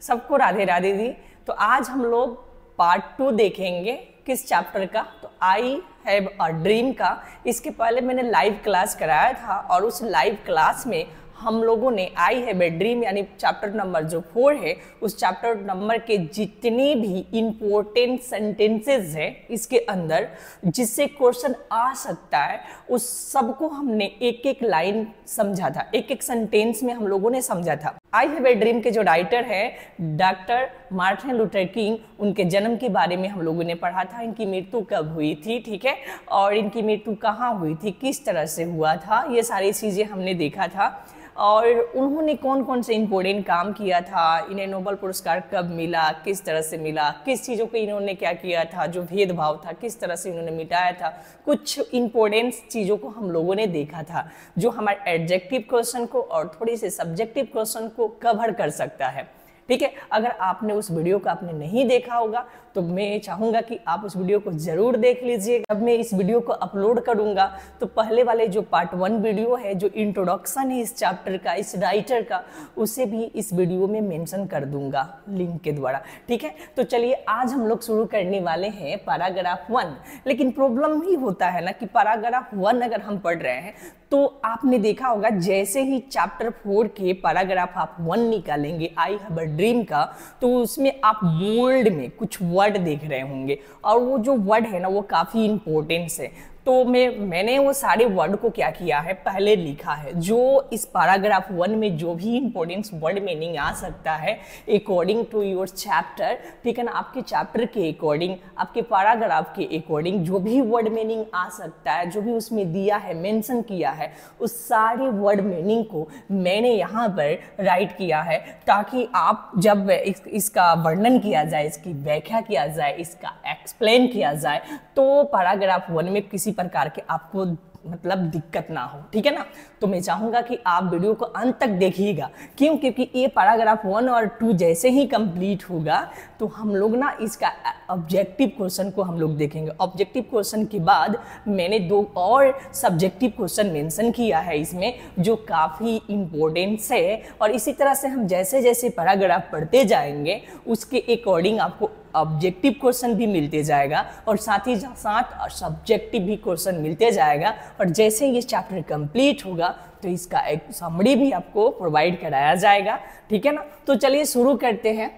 सबको राधे राधे दी। तो आज हम लोग पार्ट 2 देखेंगे किस चैप्टर का, तो आई हैव अ ड्रीम का। इसके पहले मैंने लाइव क्लास कराया था और उस लाइव क्लास में हम लोगों ने आई हैव ए ड्रीम यानी चैप्टर नंबर जो 4 है उस चैप्टर नंबर के जितने भी इम्पोर्टेंट सेंटेंसेस हैं इसके अंदर जिससे क्वेश्चन आ सकता है उस सबको हमने एक एक लाइन समझा था, एक एक सेंटेंस में हम लोगों ने समझा था। आई हैव ए ड्रीम के जो राइटर है डॉक्टर मार्टिन लूथर किंग, उनके जन्म के बारे में हम लोगों ने पढ़ा था, इनकी मृत्यु कब हुई थी, ठीक है, और इनकी मृत्यु कहाँ हुई थी, किस तरह से हुआ था, ये सारी चीज़ें हमने देखा था। और उन्होंने कौन कौन से इम्पोर्टेंट काम किया था, इन्हें नोबेल पुरस्कार कब मिला, किस तरह से मिला, किस चीज़ों को इन्होंने क्या किया था, जो भेदभाव था किस तरह से इन्होंने मिटाया था, कुछ इम्पोर्टेंट चीज़ों को हम लोगों ने देखा था जो हमारे एडजेक्टिव क्वेश्चन को और थोड़ी से सब्जेक्टिव क्वेश्चन को कवर कर सकता है, ठीक है। अगर आपने उस वीडियो को आपने नहीं देखा होगा तो मैं चाहूँगा कि आप उस वीडियो को ज़रूर देख लीजिए। जब मैं इस वीडियो को अपलोड करूँगा तो पहले वाले जो पार्ट 1 वीडियो है जो इंट्रोडक्शन है इस चैप्टर का, इस राइटर का, उसे भी इस वीडियो में मेंशन कर दूंगा लिंक के द्वारा, ठीक है। तो चलिए आज हम लोग शुरू करने वाले हैं पैराग्राफ 1। लेकिन प्रॉब्लम ही होता है ना कि पैराग्राफ 1 अगर हम पढ़ रहे हैं तो आपने देखा होगा जैसे ही चैप्टर 4 के पैराग्राफ आप 1 निकालेंगे आई हैव अ ड्रीम का, तो उसमें आप बोल्ड में कुछ वर्ड देख रहे होंगे और वो जो वर्ड है ना वो काफ़ी इंपॉर्टेंट है। तो मैंने वो सारे वर्ड को क्या किया है पहले लिखा है, जो इस पैराग्राफ 1 में जो भी इंपॉर्टेंट वर्ड मीनिंग आ सकता है अकॉर्डिंग टू योर चैप्टर, ठीक है ना, आपके चैप्टर के अकॉर्डिंग, आपके पैराग्राफ के अकॉर्डिंग जो भी वर्ड मीनिंग आ सकता है, जो भी उसमें दिया है, मेंशन किया है, उस सारे वर्ड मीनिंग को मैंने यहाँ पर राइट किया है ताकि आप जब इसका वर्णन किया जाए, इसकी व्याख्या किया जाए, इसका एक्सप्लेन किया जाए तो पैराग्राफ 1 में किसी प्रकार के आपको मतलब दिक्कत ना हो, ठीक है ना। तो मैं चाहूंगा कि आप वीडियो को अंत तक देखिएगा, क्यों, क्योंकि ये पैराग्राफ 1 और 2 जैसे ही कंप्लीट होगा तो हम लोग ना इसका ऑब्जेक्टिव क्वेश्चन को हम लोग देखेंगे। ऑब्जेक्टिव क्वेश्चन के बाद मैंने 2 और सब्जेक्टिव क्वेश्चन मेंशन किया है इसमें जो काफ़ी इम्पोर्टेंट है, और इसी तरह से हम जैसे जैसे पैराग्राफ पढ़ते जाएंगे उसके अकॉर्डिंग आपको ऑब्जेक्टिव क्वेश्चन भी मिलते जाएगा और साथ ही साथ सब्जेक्टिव भी क्वेश्चन मिलते जाएगा। और जैसे ये चैप्टर कंप्लीट होगा तो इसका एक समरी भी आपको प्रोवाइड कराया जाएगा, ठीक है ना। तो चलिए शुरू करते हैं।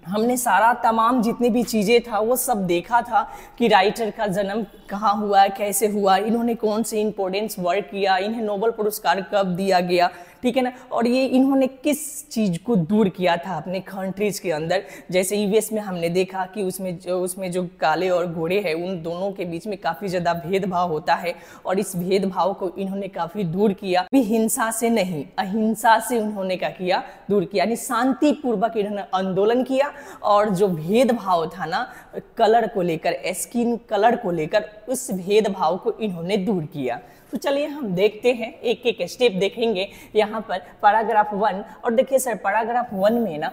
हमने सारा तमाम जितनी भी चीज़ें था वो सब देखा था कि राइटर का जन्म कहाँ हुआ, कैसे हुआ, इन्होंने कौन से इंपॉर्टेंस वर्क किया, इन्हें नोबेल पुरस्कार कब दिया गया, ठीक है ना, और ये इन्होंने किस चीज़ को दूर किया था अपने कंट्रीज के अंदर। जैसे यूएस में हमने देखा कि उसमें जो काले और गोरे हैं उन दोनों के बीच में काफ़ी ज़्यादा भेदभाव होता है और इस भेदभाव को इन्होंने काफ़ी दूर किया, भी हिंसा से नहीं अहिंसा से उन्होंने क्या किया, दूर किया, यानी शांतिपूर्वक इन्होंने आंदोलन किया और जो भेदभाव था ना कलर को लेकर, स्किन कलर को लेकर, उस भेदभाव को इन्होंने दूर किया। तो चलिए हम देखते हैं, एक एक स्टेप देखेंगे यहाँ पर पैराग्राफ 1। और देखिए सर पैराग्राफ 1 में ना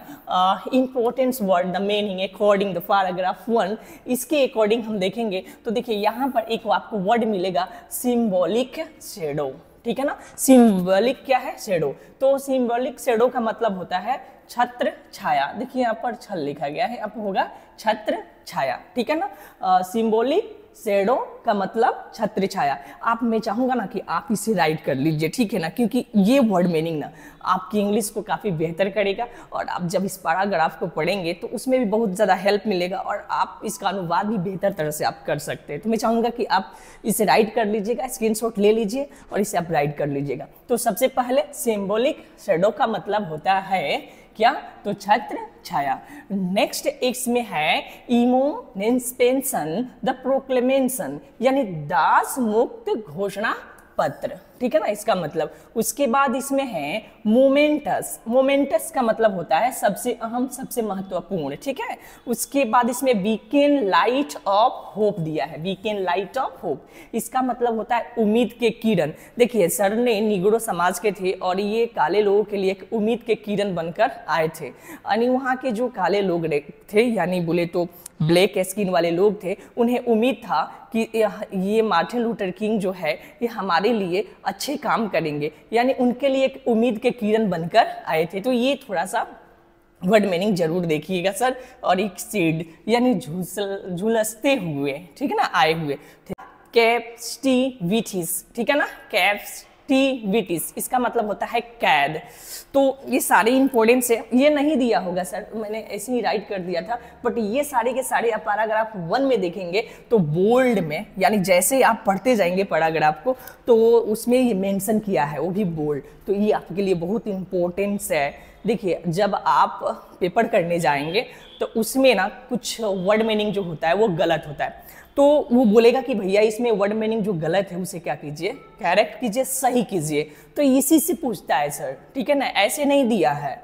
importance word the meaning according the paragraph 1, इसके अकॉर्डिंग हम देखेंगे तो देखिए यहाँ पर एक आपको वर्ड मिलेगा सिंबॉलिक शेडो, ठीक है ना। सिंबॉलिक क्या है, शेडो। तो सिंबॉलिक शेडो का मतलब होता है छत्र छाया। देखिए यहाँ पर छल लिखा गया है, अब होगा छत्र छाया, ठीक है ना। सिंबॉलिक शेडो का मतलब छत्र छाया। आप मैं चाहूंगा ना कि आप इसे राइट कर लीजिए, ठीक है ना, क्योंकि ये वर्ड मीनिंग ना आपकी इंग्लिश को काफ़ी बेहतर करेगा और आप जब इस पैराग्राफ को पढ़ेंगे तो उसमें भी बहुत ज़्यादा हेल्प मिलेगा और आप इसका अनुवाद भी बेहतर तरह से आप कर सकते हैं। तो मैं चाहूँगा कि आप इसे राइट कर लीजिएगा, स्क्रीनशॉट ले लीजिए और इसे आप राइट कर लीजिएगा। तो सबसे पहले सिंबॉलिक शेडो का मतलब होता है क्या, तो छत्र छाया। नेक्स्ट इसमें है इमोनेंसपेंशन द प्रोक्लेमेशन यानी दास मुक्त घोषणा पत्र, ठीक है ना, इसका मतलब। उसके बाद इसमें है मोमेंटस। मोमेंटस का मतलब होता है सबसे अहम, सबसे महत्वपूर्ण, ठीक है। उसके बाद इसमें वीकेंड लाइट ऑफ होप दिया है, वीकेंड लाइट ऑफ होप, इसका मतलब होता है उम्मीद के किरण। देखिए सर ने निगरो समाज के थे और ये काले लोगों के लिए एक उम्मीद के किरण बनकर आए थे, यानी वहाँ के जो काले लोग थे यानी बोले तो ब्लैक स्किन वाले लोग थे, उन्हें उम्मीद था कि ये मार्टिन लूथर किंग जो है ये हमारे लिए अच्छे काम करेंगे, यानी उनके लिए एक उम्मीद के किरण बनकर आए थे। तो ये थोड़ा सा वर्ड मीनिंग जरूर देखिएगा सर। और एक्सीड यानी झुलसते हुए, ठीक है ना, आए हुए। कैप्टिविटीज, ठीक है ना, कैप्टिविटीज इसका मतलब होता है कैद। तो ये सारे इंपॉर्टेंस है, ये नहीं दिया होगा सर, मैंने ऐसे ही राइट कर दिया था, बट ये सारे के सारे आप पैराग्राफ 1 में देखेंगे तो बोल्ड में, यानी जैसे आप पढ़ते जाएंगे पैराग्राफ को तो उसमें ये मेंशन किया है, वो भी बोल्ड। तो ये आपके लिए बहुत इंपॉर्टेंस है। देखिए जब आप पेपर करने जाएंगे तो उसमें ना कुछ वर्ड मीनिंग जो होता है वो गलत होता है, तो वो बोलेगा कि भैया इसमें वर्ड मीनिंग जो गलत है उसे क्या कीजिए, करेक्ट कीजिए, सही कीजिए। तो इसी से पूछता है सर, ठीक है ना, ऐसे नहीं दिया है,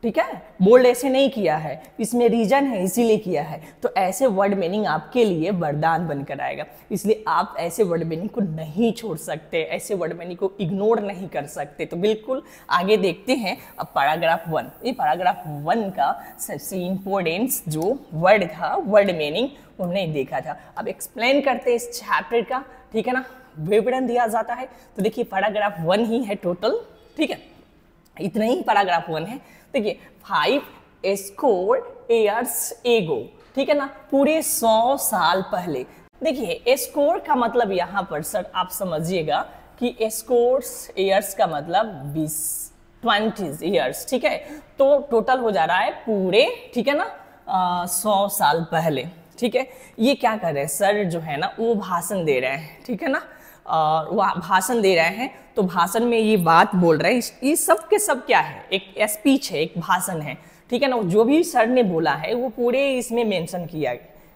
ठीक है, बोल्ड ऐसे नहीं किया है, इसमें रीजन है इसीलिए किया है। तो ऐसे वर्ड मीनिंग आपके लिए वरदान बनकर आएगा, इसलिए आप ऐसे वर्ड मीनिंग को नहीं छोड़ सकते, ऐसे वर्ड मीनिंग को इग्नोर नहीं कर सकते। तो बिल्कुल आगे देखते हैं अब पैराग्राफ 1। ये पैराग्राफ 1 का सबसे इंपॉर्टेंट जो वर्ड था, वर्ड मीनिंग, हमने देखा था। अब एक्सप्लेन करते हैं इस चैप्टर का, ठीक है ना, विवरण दिया जाता है। तो देखिए पैराग्राफ 1 ही है टोटल, ठीक है, इतना ही पैराग्राफ 1 है। देखिए 5 स्कोर ईयर्स एगो, ठीक है ना, पूरे 100 साल पहले। देखिए स्कोर का मतलब यहाँ पर सर आप समझिएगा कि स्कोर्स ईयर्स का मतलब 20 ईयर्स, ठीक है, तो टोटल हो जा रहा है पूरे, ठीक है ना, 100 साल पहले, ठीक है। ये क्या कर रहे हैं सर, जो है ना वो भाषण दे रहे हैं, ठीक है ना, वो भाषण दे रहे हैं। तो भाषण में ये बात बोल रहे हैं, ये सब के सब क्या है, एक स्पीच है, एक भाषण है, ठीक है ना, जो भी सर ने बोला है वो पूरे इसमें मेंशन किया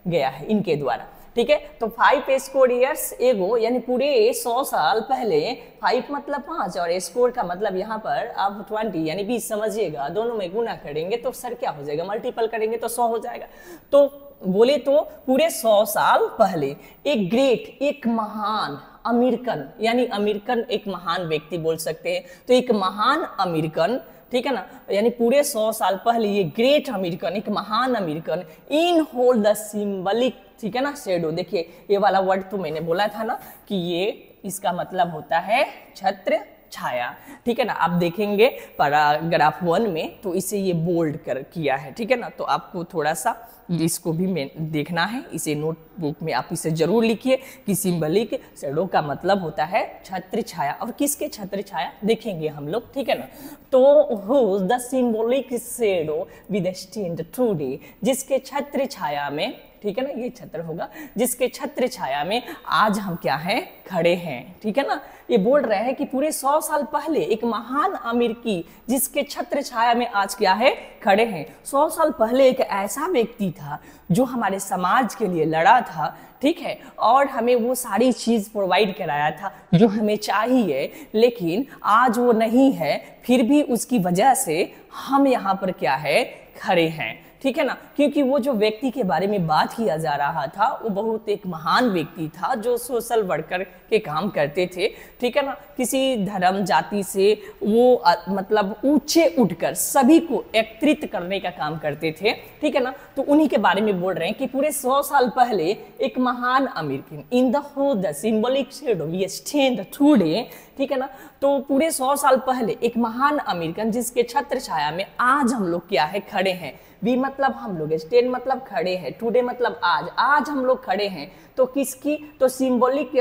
गया है इनके द्वारा, ठीक है। तो 5 स्कोर ईयर्स एगो यानी पूरे 100 साल पहले, 5 मतलब 5 और स्कोर का मतलब यहाँ पर आप 20 यानी 20 समझिएगा, दोनों में गुना करेंगे तो सर क्या हो जाएगा, मल्टीपल करेंगे तो 100 हो जाएगा। तो बोले तो पूरे 100 साल पहले एक ग्रेट, एक महान अमेरिकन, यानी अमेरिकन एक महान व्यक्ति बोल सकते हैं, तो एक महान अमेरिकन, ठीक है ना, यानी पूरे 100 साल पहले ये ग्रेट अमेरिकन, एक महान American in hold the symbolic, ठीक है ना, शेडो। देखिए ये वाला वर्ड तो मैंने बोला था ना कि ये इसका मतलब होता है छत्र छाया, ठीक है ना। आप देखेंगे पैराग्राफ 1 में तो इसे ये बोल्ड कर किया है, ठीक है ना। तो आपको थोड़ा सा इसको भी देखना है, इसे नोटबुक में आप इसे जरूर लिखिए कि सिंबलिक शेडो का मतलब होता है छत्र छाया। और किसके छत्र छाया देखेंगे हम लोग, ठीक है ना। तो whose the symbolic shadow with stand today, जिसके छत्र छाया में, ठीक है ना, ये छत्र होगा, जिसके छत्र छाया में आज हम क्या हैं, खड़े हैं, ठीक है ना। ये बोल रहे हैं कि पूरे 100 साल पहले एक महान अमेरिकी जिसके छत्र छाया में आज क्या है, खड़े हैं। 100 साल पहले एक ऐसा व्यक्ति था जो हमारे समाज के लिए लड़ा था, ठीक है, और हमें वो सारी चीज प्रोवाइड कराया था जो हमें चाहिए, लेकिन आज वो नहीं है, फिर भी उसकी वजह से हम यहाँ पर क्या है, खड़े हैं, ठीक है ना। क्योंकि वो जो व्यक्ति के बारे में बात किया जा रहा था वो बहुत एक महान व्यक्ति था जो सोशल वर्कर के काम करते थे, ठीक है ना। किसी धर्म जाति से वो मतलब ऊंचे उठकर सभी को एकत्रित करने का काम करते थे, ठीक है ना। तो उन्हीं के बारे में बोल रहे हैं कि पूरे 100 साल पहले एक महान American in the whole the symbolic shadow we stand today, ठीक है ना। तो पूरे 100 साल पहले एक महान अमेरिकन जिसके छत्र छाया में आज हम लोग क्या है, खड़े हैं। वी मतलब हम लोग, स्टैंड मतलब खड़े हैं, टुडे मतलब आज हम लोग खड़े हैं। तो किसकी, तो सिंबलिक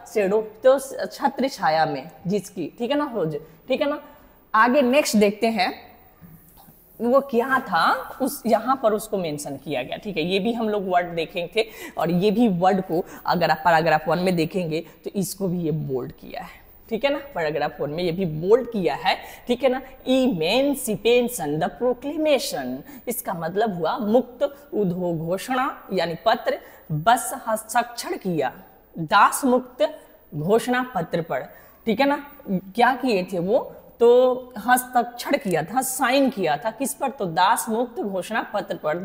शेडो, तो छत्र छाया में जिसकी, ठीक है ना, होज, ठीक है ना। आगे नेक्स्ट देखते हैं वो क्या था, उस यहाँ पर उसको मेंशन किया गया, ठीक है। ये भी हम लोग वर्ड देखेंगे थे और ये भी वर्ड को अगर आप पैराग्राफ 1 में देखेंगे तो इसको भी ये बोल्ड किया है, ठीक है ना। पैराग्राफ 1 में ये भी बोल्ड किया है, ठीक है ना। इमेंसिपेशन द प्रोक्लेमेशन, इसका मतलब हुआ मुक्त उद्योग घोषणा यानी पत्र, बस हस्ताक्षर किया दास मुक्त घोषणा पत्र पर, ठीक है ना। क्या किए थे वो, तो हस्ताक्षर किया था, साइन किया था किस पर, तो दास मुक्त घोषणा पत्र पर।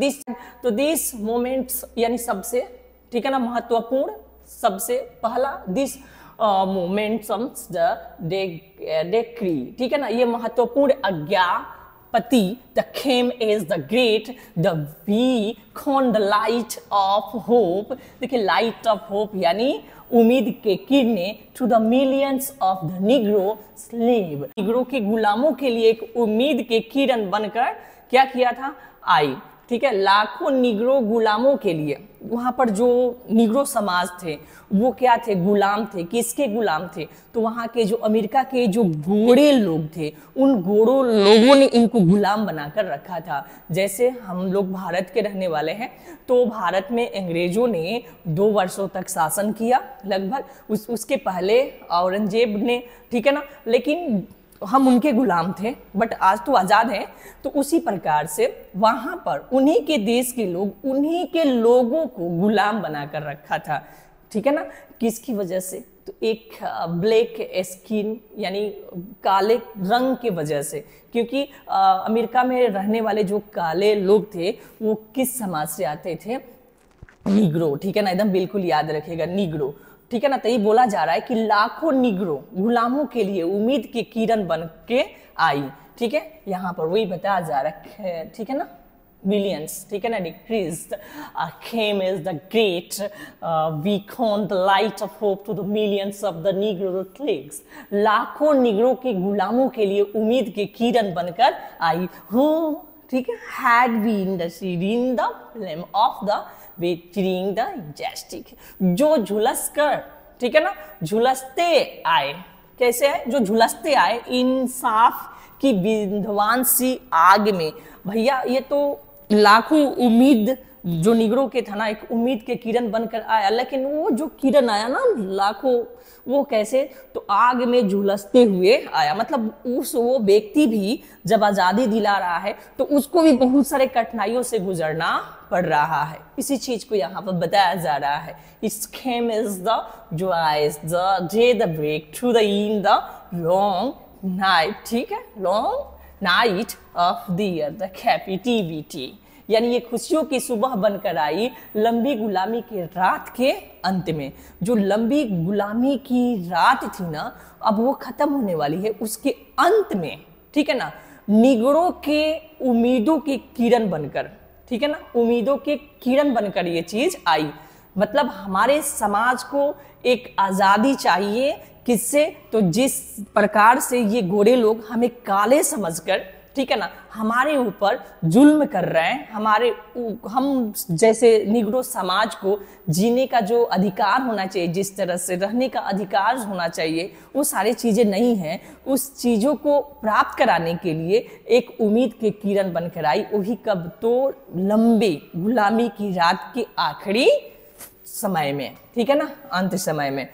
दिस मोमेंट्स यानी सबसे, ठीक है ना, महत्वपूर्ण, सबसे पहला, दिस मोमेंट्स द डेक्री, ठीक है ना। ये महत्वपूर्ण आज्ञापति the came is the great the beacon the light of hope. देखिए लाइट ऑफ होप यानी उम्मीद के किरणें to the millions of the Negro slave, Negro के गुलामों के लिए एक उम्मीद के किरण बनकर क्या किया था? आई, ठीक है, लाखों निग्रो गुलामों के लिए, वहां पर जो निग्रो समाज थे वो क्या थे? गुलाम थे। किसके गुलाम थे? तो वहां के जो अमेरिका के जो गोरे लोग थे, उन गोरों लोगों ने इनको गुलाम बनाकर रखा था। जैसे हम लोग भारत के रहने वाले हैं, तो भारत में अंग्रेजों ने 2 वर्षों तक शासन किया लगभग। उसके पहले औरंगजेब ने, ठीक है ना, लेकिन हम उनके गुलाम थे, बट आज तो आजाद हैं। तो उसी प्रकार से वहां पर उन्हीं के देश के लोग, उन्हीं के लोगों को गुलाम बनाकर रखा था, ठीक है ना। किसकी वजह से? तो एक ब्लैक स्किन यानी काले रंग के वजह से, क्योंकि अमेरिका में रहने वाले जो काले लोग थे वो किस समाज से आते थे? निग्रो, ठीक है ना, एकदम बिल्कुल याद रखिएगा, निग्रो, ठीक है ना। तो ये बोला जा रहा है कि लाखों निग्रो गुलामों के लिए उम्मीद की किरण बन के आई, ठीक है, यहाँ पर वही बताया जा रहा है, ठीक है ना। मिलियंस, ठीक है ना, decreased came as the great beacon the light of hope to the millions of the negro slaves। लाखों निग्रो के गुलामों के लिए उम्मीद की किरण बनकर आई। Who, ठीक है, had been the in the flame of the betraying the injustice, जो झुलस कर, ठीक है ना, झुलसते आए। कैसे आए? जो झुलसते आए इंसाफ की विध्वंस सी आग में। भैया ये तो लाखों उम्मीद जो निगरों के था ना, एक उम्मीद के किरण बनकर आया, लेकिन वो जो किरण आया ना लाखों, वो कैसे? तो आग में झुलसते हुए आया। मतलब वो व्यक्ति भी जब आजादी दिला रहा है तो उसको भी बहुत सारे कठिनाइयों से गुजरना पड़ रहा है। इसी चीज को यहाँ पर बताया जा रहा है। Scheme is the joy, the day, the break through the in the long night, ठीक है, long night of the year, the captivity, यानी ये खुशियों की सुबह बनकर आई लंबी गुलामी की रात के अंत में। जो लंबी गुलामी की रात थी ना, अब वो खत्म होने वाली है, उसके अंत में, ठीक है ना, निगरों के उम्मीदों की किरण बनकर, ठीक है ना, उम्मीदों के किरण बनकर ये चीज आई। मतलब हमारे समाज को एक आजादी चाहिए, किससे? तो जिस प्रकार से ये गोरे लोग हमें काले समझकर, ठीक है ना, हमारे ऊपर जुल्म कर रहे हैं, हम जैसे निग्रो समाज को जीने का जो अधिकार होना चाहिए, जिस तरह से रहने का अधिकार होना चाहिए, वो सारी चीजें नहीं हैं। उस चीजों को प्राप्त कराने के लिए एक उम्मीद के किरण बनकर आई। वही कब? तो लंबी गुलामी की रात के आखिरी समय में, ठीक है ना, अंत समय में।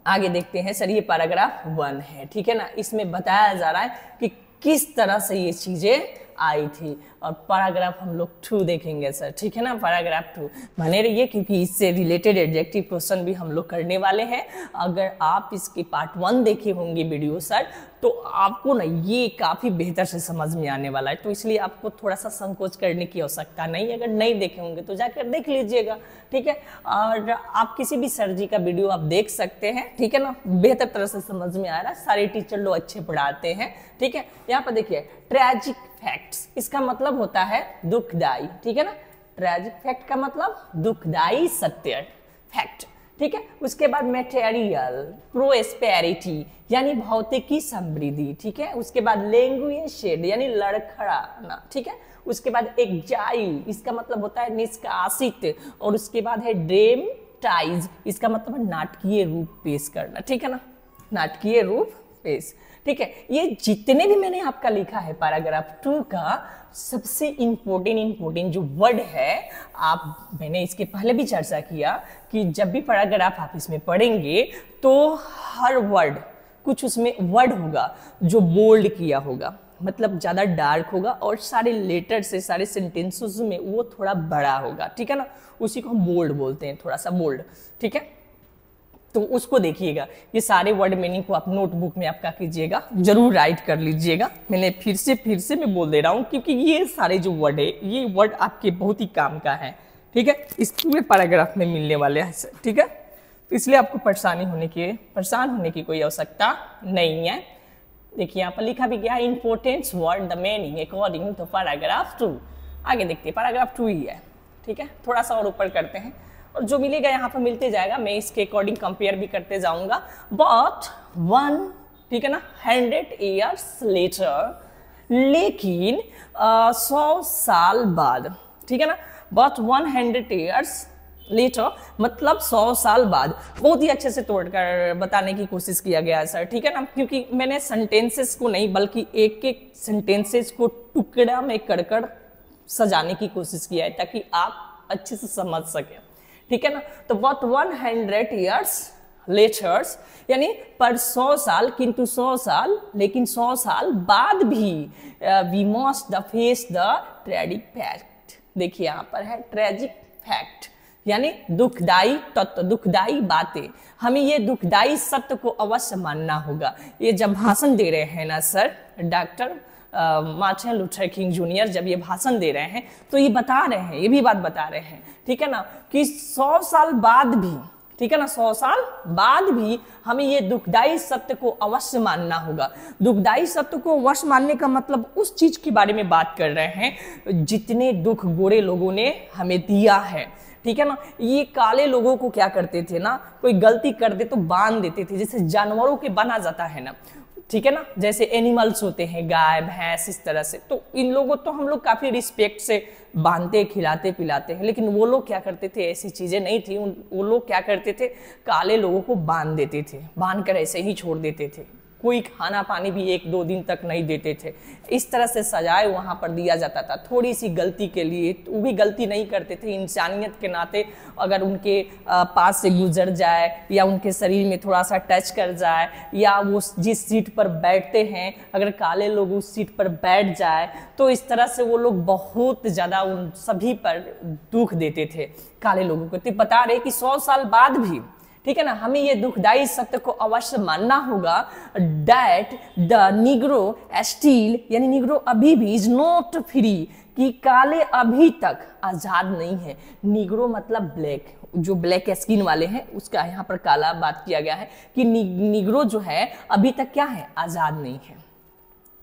आगे देखते हैं सर, ये पैराग्राफ 1 है, ठीक है ना। इसमें बताया जा रहा है कि किस तरह से ये चीजें आई थी। और पैराग्राफ हम लोग 2 देखेंगे सर, ठीक है ना। पैराग्राफ 2 बने रहिए, क्योंकि इससे रिलेटेड एडजेक्टिव क्वेश्चन भी हम लोग करने वाले हैं। अगर आप इसकी पार्ट 1 देखे होंगे वीडियो सर, तो आपको ना ये काफी बेहतर से समझ में आने वाला है। तो इसलिए आपको थोड़ा सा संकोच करने की आवश्यकता नहीं। अगर नहीं देखे होंगे तो जाकर देख लीजिएगा, ठीक है। और आप किसी भी सर जी का वीडियो आप देख सकते हैं, ठीक है ना, बेहतर तरह से समझ में आ रहा है। सारे टीचर लोग अच्छे पढ़ाते हैं, ठीक है। यहाँ पर देखिए ट्रेजिक फैक्ट्स, इसका मतलब होता है दुखदाई, ठीक है ना। ट्रेजिक फैक्ट का मतलब दुखदाई सत्य, फैक्ट, ठीक है। उसके बाद मटेरियल प्रोस्पेरिटी यानी भौतिकी समृद्धि, ठीक है। उसके बाद लैंग्वेज शेड यानी लड़खड़ाना, ठीक है। उसके बाद एग्जाइल, इसका मतलब होता है निष्कासित। और उसके बाद है ड्रेमटाइज, इसका मतलब है नाटकीय रूप पेश करना, ठीक है ना, नाटकीय रूप पेश, ठीक है। ये जितने भी मैंने आपका लिखा है पैराग्राफ 2 का सबसे इंपॉर्टेंट जो वर्ड है, मैंने इसके पहले भी चर्चा किया कि जब भी पैराग्राफ आप इसमें पढ़ेंगे तो हर वर्ड, कुछ उसमें वर्ड होगा जो बोल्ड किया होगा, मतलब ज्यादा डार्क होगा, और सारे लेटर से सारे सेंटेंसेस में वो थोड़ा बड़ा होगा, ठीक है ना। उसी को हम बोल्ड बोलते हैं, थोड़ा सा बोल्ड, ठीक है। तो उसको देखिएगा। ये सारे वर्ड मीनिंग को आप नोटबुक में आपका कीजिएगा, जरूर राइट कर लीजिएगा। मैंने फिर से मैं बोल दे रहा हूँ, क्योंकि ये सारे जो वर्ड है, ये वर्ड आपके बहुत ही काम का है, ठीक है। इस पूरे पैराग्राफ में मिलने वाले हैं, ठीक है। तो इसलिए आपको परेशान होने की कोई आवश्यकता नहीं है। देखिए यहाँ पर लिखा भी गया important word the meaning according to paragraph 2। आगे देखते हैं, पैराग्राफ 2 ही है, ठीक है। थोड़ा सा और ऊपर करते हैं, और जो मिलेगा यहाँ पर मिलते जाएगा, मैं इसके अकॉर्डिंग कंपेयर भी करते जाऊंगा। बट 1, ठीक है ना, 100 years later लेकिन 100 साल बाद, ठीक है ना, बट 100 ईयर्स लेटर, मतलब 100 साल बाद। बहुत ही अच्छे से तोड़कर बताने की कोशिश किया गया है सर, ठीक है ना, क्योंकि मैंने सेंटेंसेस को नहीं बल्कि एक एक सेंटेंसेस को टुकड़ा में कर सजाने की कोशिश किया है ताकि आप अच्छे से समझ सके, ठीक है ना। तो बट 100 ईयर्स लेटर्स, यानी पर 100 साल, किंतु 100 साल, लेकिन 100 साल बाद भी we must the face the tragic fact. देखिए यहाँ पर है ट्रेजिक फैक्ट, यानी दुखदाई तत्व, दुखदाई बातें। हमें ये दुखदाई सत्य को अवश्य मानना होगा। ये जब भाषण दे रहे हैं ना sir, doctor Martin Luther King junior जब ये भाषण दे रहे हैं तो ये बता रहे हैं, ये भी बात बता रहे हैं, ठीक है ना, कि 100 साल बाद भी, ठीक है ना, 100 साल बाद भी हमें ये दुखदाई सत्य को अवश्य मानना होगा। दुखदाई सत्य को अवश्य मानने का मतलब उस चीज के बारे में बात कर रहे हैं जितने दुख गोरे लोगों ने हमें दिया है, ठीक है ना। ये काले लोगों को क्या करते थे ना, कोई गलती कर दे तो बांध देते थे, जैसे जानवरों के बांधा जाता है ना, ठीक है ना, जैसे एनिमल्स होते हैं गाय भैंस, इस तरह से। तो इन लोगों तो हम लोग काफी रिस्पेक्ट से बांधते खिलाते पिलाते हैं, लेकिन वो लोग क्या करते थे, ऐसी चीजें नहीं थी। वो लोग क्या करते थे, काले लोगों को बांध देते थे, बांध कर ऐसे ही छोड़ देते थे, कोई खाना पानी भी 1-2 दिन तक नहीं देते थे। इस तरह से सजाए वहां पर दिया जाता था, थोड़ी सी गलती के लिए। तो वो भी गलती नहीं करते थे, इंसानियत के नाते अगर उनके पास से गुजर जाए या उनके शरीर में थोड़ा सा टच कर जाए, या वो जिस सीट पर बैठते हैं अगर काले लोग उस सीट पर बैठ जाए, तो इस तरह से वो लोग बहुत ज्यादा उन सभी पर दुख देते थे काले लोगों को। तो बता रहे कि 100 साल बाद भी, ठीक है ना, हमें ये दुखदाई सत्य को अवश्य मानना होगा, दैट द निग्रो स्टिल, यानी निग्रो अभी भी इज नॉट फ्री, कि काले अभी तक आजाद नहीं है। निग्रो मतलब ब्लैक, जो ब्लैक स्किन वाले हैं उसका यहाँ पर काला बात किया गया है कि निग्रो जो है अभी तक क्या है, आजाद नहीं है,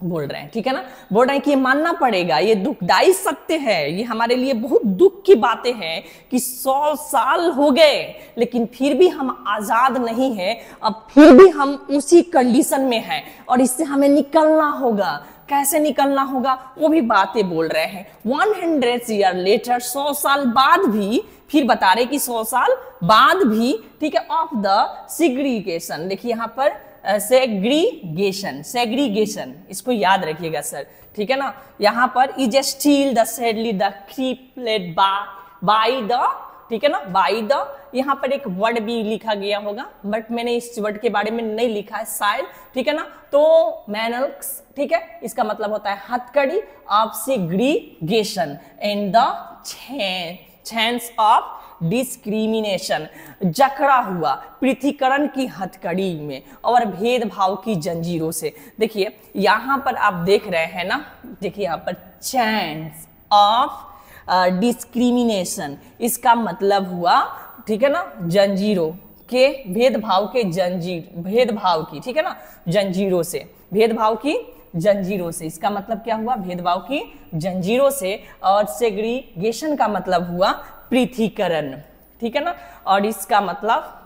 बोल रहे हैं, ठीक है ना। बोल रहे हैं कि ये मानना पड़ेगा, ये दुखदाई सत्य है, ये हमारे लिए बहुत दुख की बातें हैं कि 100 साल हो गए लेकिन फिर भी हम आजाद नहीं हैं, अब फिर भी हम उसी कंडीशन में हैं और इससे हमें निकलना होगा। कैसे निकलना होगा वो भी बातें बोल रहे हैं। 100 ईयर लेटर, 100 साल बाद भी, फिर बता रहे कि 100 साल बाद भी, ठीक है, ऑफ द सिग्रीगेशन। देखिए यहाँ पर सेग्रीगेशन, सेग्रीगेशन, इसको याद रखिएगा सर, ठीक है ना। यहाँ पर is still the sadly the crippled by the, ठीक है ना, बाय द, यहाँ पर एक वर्ड भी लिखा गया होगा बट मैंने इस वर्ड के बारे में नहीं लिखा है शायद, ठीक है ना। तो मैनल्स, ठीक है, इसका मतलब होता है हथकड़ी of segregation and the chance of discrimination, जकड़ा हुआ पृथ्वीकरण की हथकड़ी में और भेदभाव की जंजीरों से। देखिए यहां पर आप देख रहे हैं ना, देखिए यहां पर चैंस ऑफ डिस्क्रिमिनेशन, इसका मतलब हुआ, ठीक है ना, जंजीरों के, भेदभाव के जंजीर, भेदभाव की, ठीक है ना, जंजीरों से, भेदभाव की जंजीरों से। इसका मतलब क्या हुआ, भेदभाव की जंजीरों से। और सेग्रीगेशन का मतलब हुआ पृथ्वीकरण, ठीक है ना, और इसका मतलब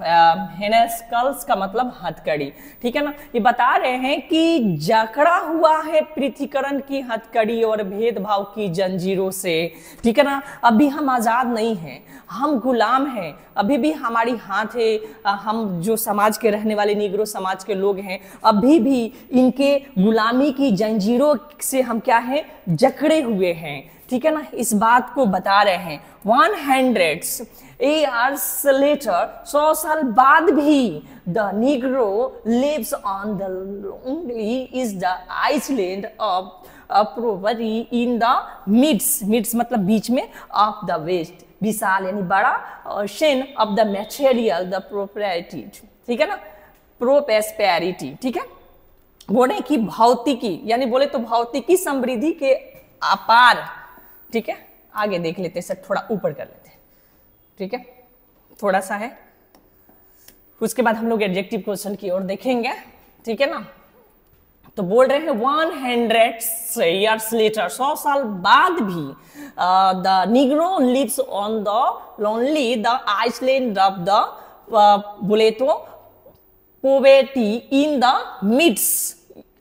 हेनेस्कल्स का मतलब हथकड़ी, ठीक है ना। ये बता रहे हैं कि जकड़ा हुआ है पृथ्वीकरण की हथकड़ी और भेदभाव की जंजीरों से, ठीक है ना। अभी हम आजाद नहीं हैं, हम गुलाम हैं, अभी भी हमारी हाथ है, हम जो समाज के रहने वाले निग्रो समाज के लोग हैं, अभी भी इनके गुलामी की जंजीरों से हम क्या हैं, जकड़े हुए हैं, ठीक है ना। इस बात को बता रहे हैं। 100 years later, 100 साल बाद भी the Negro lives on the lonely is the island of poverty in the midst मतलब बीच में, of the west, विशाल यानी बड़ा, और Shane of the material the property, ठीक है ना, prosperity, ठीक है। बोले कि भौतिकी, यानी बोले तो भौतिकी समृद्धि के अपार, ठीक है। आगे देख लेते हैं सर, थोड़ा ऊपर कर लेते हैं, ठीक है, थोड़ा सा है, उसके बाद हम लोग एडजेक्टिव क्वेश्चन की ओर देखेंगे, ठीक है ना। तो बोल रहे हैं 100 years later, 100 साल बाद भी, the Negro lives on the lonely the island of the, बोले तो poverty in the midst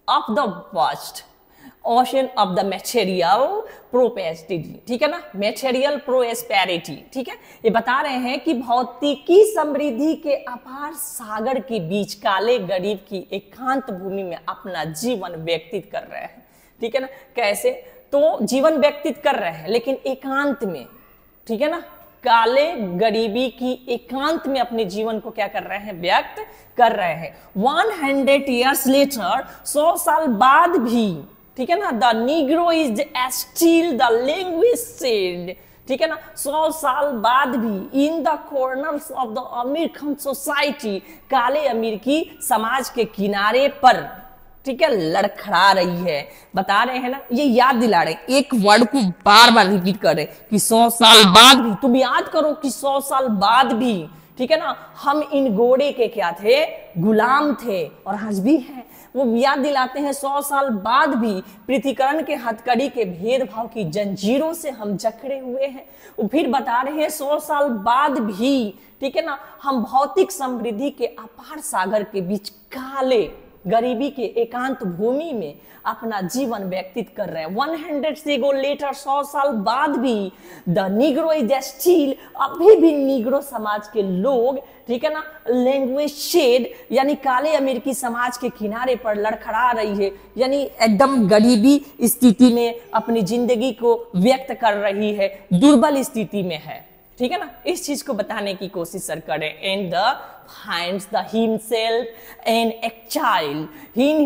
of the worst, ocean of the material prosperity, ठीक है ना, मटेरियल प्रोस्पेरिटी, ठीक है। ये बता रहे हैं कि भौतिकी समृद्धि के अपार सागर के बीच काले गरीब की एकांत भूमि में अपना जीवन व्यतीत कर रहे हैं, ठीक है ना। कैसे? तो जीवन व्यतीत कर रहे हैं लेकिन एकांत में, ठीक है ना, काले गरीबी की एकांत में अपने जीवन को क्या कर रहे हैं? व्यक्त कर रहे हैं। 100 years later, 100 साल बाद भी, ठीक है ना, the Negro is still the language said, ठीक है ना, 100 साल बाद भी in the corners of the American society, काले अमेरिकी समाज के किनारे पर, ठीक है, लड़खड़ा रही है। बता रहे हैं ना, ये याद दिला रहे, एक वर्ड को बार बार रिपीट कर रहे कि 100 साल बाद भी, तुम याद करो कि 100 साल बाद भी, ठीक है ना, हम इन घोड़े के क्या थे? गुलाम थे और आज भी हैं। वो याद दिलाते हैं 100 साल बाद भी पृथ्वीकरण के हथकड़ी के भेदभाव की जंजीरों से हम जकड़े हुए हैं। वो फिर बता रहे हैं 100 साल बाद भी, ठीक है ना, हम भौतिक समृद्धि के अपार सागर के बीच काले गरीबी के एकांत भूमि में अपना जीवन व्यतीत कर रहे हैं। 100 से गो लेटर, 100 साल बाद भी द नीग्रो इज स्टिल, अभी भी नीग्रो समाज के लोग, ठीक है ना, लैंग्वेज शेड यानी काले अमेरिकी समाज के किनारे पर लड़खड़ा रही है, यानी एकदम गरीबी स्थिति में अपनी जिंदगी को व्यक्त कर रही है, दुर्बल स्थिति में है, ठीक है ना। इस चीज को बताने की कोशिश सर करें। And the finds the himself an exile in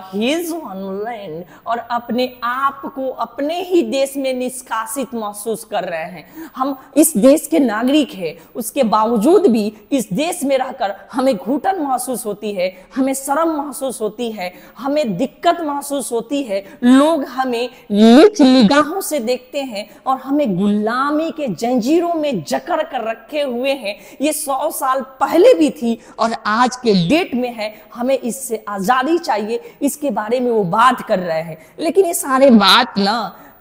his own land, और अपने आप को अपने ही देश में निष्कासित महसूस कर रहे हैं। हम इस देश के नागरिक हैं, उसके बावजूद भी इस देश में रहकर हमें घुटन महसूस होती है, हमें शर्म महसूस होती है, हमें दिक्कत महसूस होती है। लोग हमें नीच निगाहों से देखते हैं और हमें गुलामी के जंजीरों में जकड़ कर रखे हुए हैं। ये 100 साल पहले भी थी और आज के डेट में है। हमें इससे आजादी चाहिए, इसके बारे में वो बात कर रहे हैं, लेकिन ये सारे बात ना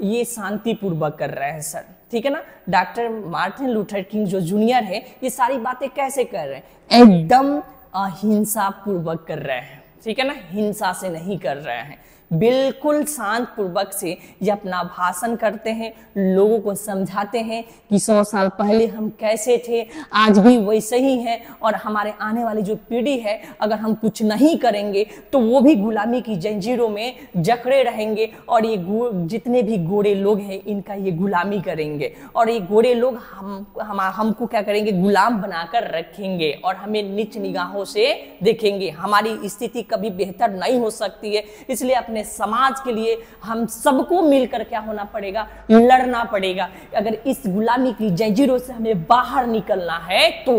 ये शांतिपूर्वक कर रहे हैं सर, ठीक है ना। डॉक्टर मार्टिन लूथर किंग जो जूनियर है, ये सारी बातें कैसे कर रहे हैं? एकदम अहिंसा पूर्वक कर रहे हैं, ठीक है ना, हिंसा से नहीं कर रहे हैं, बिल्कुल शांत पूर्वक से ये अपना भाषण करते हैं, लोगों को समझाते हैं कि 100 साल पहले हम कैसे थे, आज भी वैसे ही हैं, और हमारे आने वाली जो पीढ़ी है, अगर हम कुछ नहीं करेंगे तो वो भी गुलामी की जंजीरों में जकड़े रहेंगे, और ये जितने भी गोरे लोग हैं इनका ये गुलामी करेंगे, और ये गोरे लोग हमको क्या करेंगे? गुलाम बनाकर रखेंगे और हमें नीच निगाहों से देखेंगे। हमारी स्थिति कभी बेहतर नहीं हो सकती है, इसलिए अपने समाज के लिए हम सबको मिलकर क्या होना पड़ेगा? लड़ना पड़ेगा। अगर इस गुलामी की जंजीरों से हमें बाहर निकलना है तो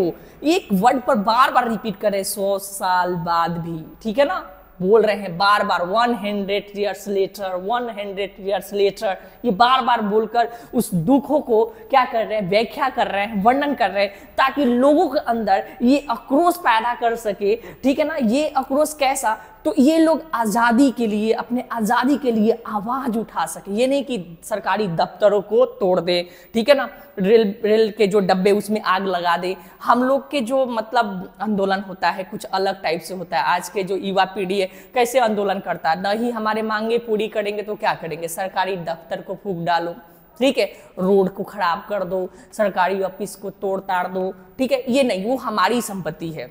एक वर्ड पर बार बार रिपीट करें, 100 साल बाद भी, ठीक है ना, बोल रहे हैं बार बार 100 years later, 100 years later, ये बार बार बोलकर उस दुखों को क्या कर रहे हैं? व्याख्या कर रहे हैं, वर्णन कर रहे हैं, ताकि लोगों के अंदर ये आक्रोश पैदा कर सके, ठीक है ना। ये आक्रोश कैसा? तो ये लोग आजादी के लिए, अपने आजादी के लिए आवाज उठा सके। ये नहीं कि सरकारी दफ्तरों को तोड़ दे, ठीक है ना, रेल के जो डब्बे उसमें आग लगा दे। हम लोग के जो मतलब आंदोलन होता है कुछ अलग टाइप से होता है। आज के जो युवा पीढ़ी है कैसे आंदोलन करता है? नहीं हमारे मांगे पूरी करेंगे तो क्या करेंगे? सरकारी दफ्तर को फूंक डालो, ठीक है, रोड को खराब कर दो, सरकारी ऑफिस को तोड़ ताड़ दो, ठीक है। ये नहीं, वो हमारी संपत्ति है,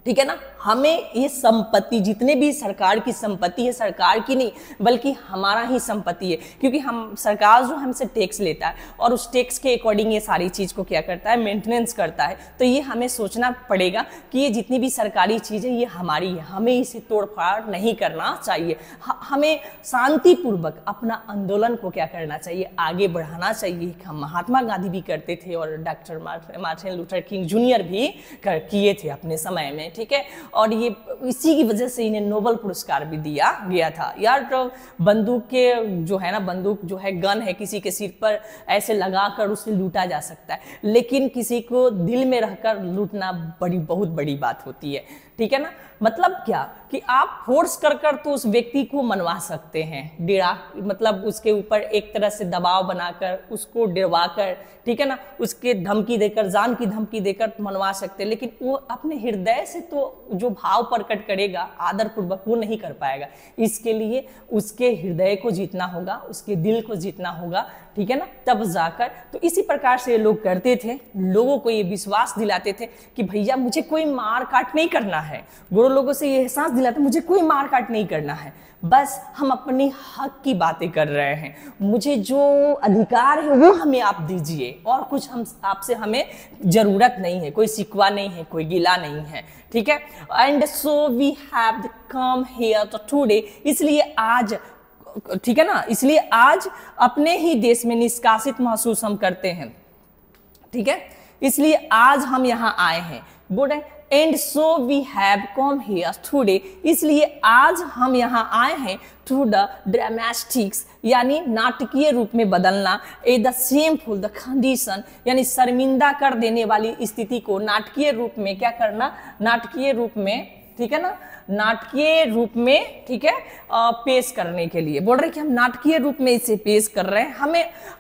ठीक है ना। हमें ये संपत्ति, जितने भी सरकार की संपत्ति है, सरकार की नहीं बल्कि हमारा ही संपत्ति है, क्योंकि हम सरकार जो हमसे टैक्स लेता है और उस टैक्स के अकॉर्डिंग ये सारी चीज को क्या करता है? मेंटेनेंस करता है। तो ये हमें सोचना पड़ेगा कि ये जितनी भी सरकारी चीजें ये हमारी है, हमें इसे तोड़फाड़ नहीं करना चाहिए। हमें शांतिपूर्वक अपना आंदोलन को क्या करना चाहिए? आगे बढ़ाना चाहिए। हम महात्मा गांधी भी करते थे और doctor Martin Luther King junior भी किए थे अपने समय में, ठीक है। और ये इसी की वजह से इन्हें नोबेल पुरस्कार भी दिया गया था। यार तो बंदूक के जो है ना, बंदूक जो है, गन है, किसी के सिर पर ऐसे लगाकर उसे लूटा जा सकता है, लेकिन किसी को दिल में रहकर लूटना बहुत बड़ी बात होती है, ठीक है ना। मतलब क्या कि आप फोर्स कर कर तो उस व्यक्ति को मनवा सकते हैं, डेरा मतलब उसके ऊपर एक तरह से दबाव बनाकर उसको डरवा कर, ठीक है ना, उसके धमकी देकर, जान की धमकी देकर मनवा सकते हैं, लेकिन वो अपने हृदय से तो जो भाव प्रकट करेगा आदर पूर्वक वो नहीं कर पाएगा। इसके लिए उसके हृदय को जीतना होगा, उसके दिल को जीतना होगा, ठीक है ना, तब जाकर। तो इसी प्रकार से ये लोग करते थे, लोगों को ये विश्वास दिलाते थे कि भैया मुझे कोई मार काट नहीं करना है, गुरु लोगों से ये एहसास दिलाते मुझे कोई मार काट नहीं करना है, बस हम अपने हक की बातें कर रहे हैं, मुझे जो अधिकार है वो हमें आप दीजिए, और कुछ हम आपसे हमें जरूरत नहीं है, कोई शिकवा नहीं है, कोई गिला नहीं है, ठीक है। And so we have come here today, इसलिए आज, ठीक है ना, इसलिए आज अपने ही देश में निष्कासित महसूस हम करते हैं, ठीक है, इसलिए आज हम यहाँ आए हैं। बोल रहे and so we have come here today, इसलिए आज हम यहाँ आए हैं टू द ड्रामेटिक्स, यानी नाटकीय रूप में बदलना, ए द शेमफुल द कंडीशन, यानी शर्मिंदा कर देने वाली स्थिति को नाटकीय रूप में क्या करना, नाटकीय रूप में, ठीक है ना, नाटकीय रूप में, ठीक है, पेश करने के लिए बोल रहे कि हम नाटकीय रूप में इसे पेश कर रहे हैं।